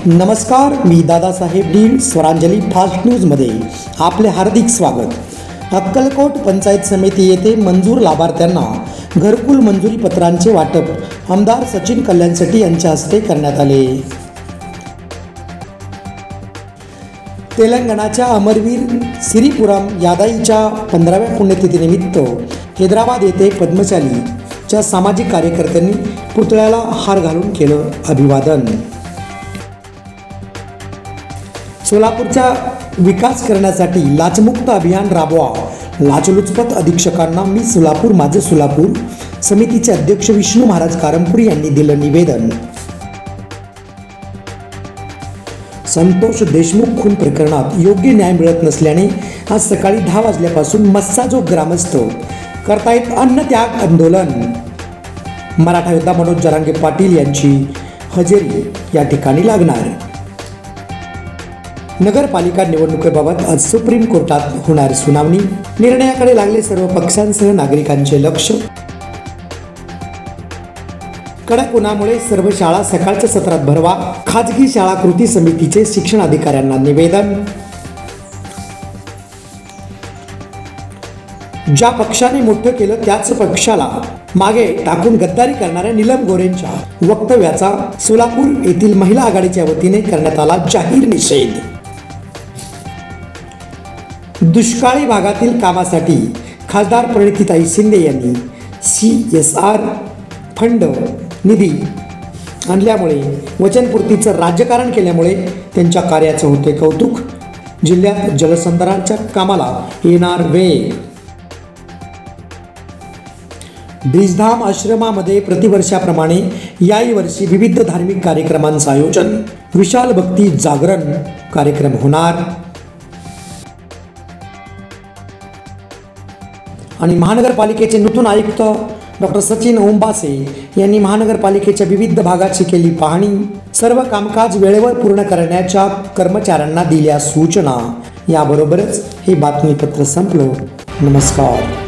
नमस्कार, मी Dadasaheb dean. Swaranjali fast न्यूजमध्ये आपले हार्दिक स्वागत. अक्कलकोट पंचायत समिती येथे मंजूर लाभार्थ्यांना घरकुल मंजुरी पत्रांचे वाटप आमदार सचिन कल्याणशेट्टी यांच्या हस्ते करण्यात आले. तेलंगणाच्या अमरवीर सिरीपुरम यादाईच्या 15व्या पुण्यतिथीनिमित्त हैदराबाद येथे पद्मशालीच्या सामाजिक कार्यकर्त्यांनी पुतळ्याला हार घालून केलं अभिवादन. सोलापूरचा विकास करण्यासाठी लाचमुक्त अभियान राबवा. लाचलुचपत अधीक्षकांना मी सोलापूर माझं सोलापूर समितीचे अध्यक्ष विष्णू महाराज कारंपुरी यांनी दिलं निवेदन. संतोष देशमुख खून प्रकरणात योग्य न्याय मिळत नसल्याने आज सकाळी 10 वाजल्यापासून मस्साजोग ग्रामस्थ करतायत अन्नत्याग आंदोलन. मराठा योद्धा मनोज जरांगे पाटील यांची हजेरी या ठिकाणी लागणार. नगरपालिका निवडणुकीबाबत आज सुप्रीम कोर्टात होणार सुनावणी. निर्णयाकडे लागले सर्व पक्षांसह नागरिकांचे लक्ष. कडक उन्हामुळे सर्व शाळा सकाळच्या सत्रात भरवा. खाजगी शाळा कृती समितीचे शिक्षण अधिकाऱ्यांना निवेदन. ज्या पक्षाने मोठं केलं त्याच पक्षाला मागे टाकून गद्दारी करणाऱ्या नीलम गोरेंच्या वक्तव्याचा सोलापूर येथील महिला आघाडीच्या वतीने करण्यात आला जाहीर निषेध. दुष्काळी भागातील कामासाठी खासदार प्रणितीताई शिंदे यांनी CSR फंड निधी आणल्यामुळे वचनपूर्तीचं राजकारण केल्यामुळे त्यांच्या कार्याचं होते कौतुक. जिल्ह्यात जलसंधारणाच्या कामाला येणार वेग. ब्रिजधाम आश्रमामध्ये प्रतिवर्षाप्रमाणे याही वर्षी विविध धार्मिक कार्यक्रमांचं आयोजन. विशाल भक्ती जागरण कार्यक्रम होणार. आणि महानगरपालिकेचे नूतन आयुक्त डॉक्टर सचिन ओंबासे यांनी महानगरपालिकेच्या विविध भागाची केली पाहणी. सर्व कामकाज वेळेवर पूर्ण करण्याच्या कर्मचाऱ्यांना दिल्या सूचना. याबरोबरच हे बातमीपत्र संपलं. नमस्कार.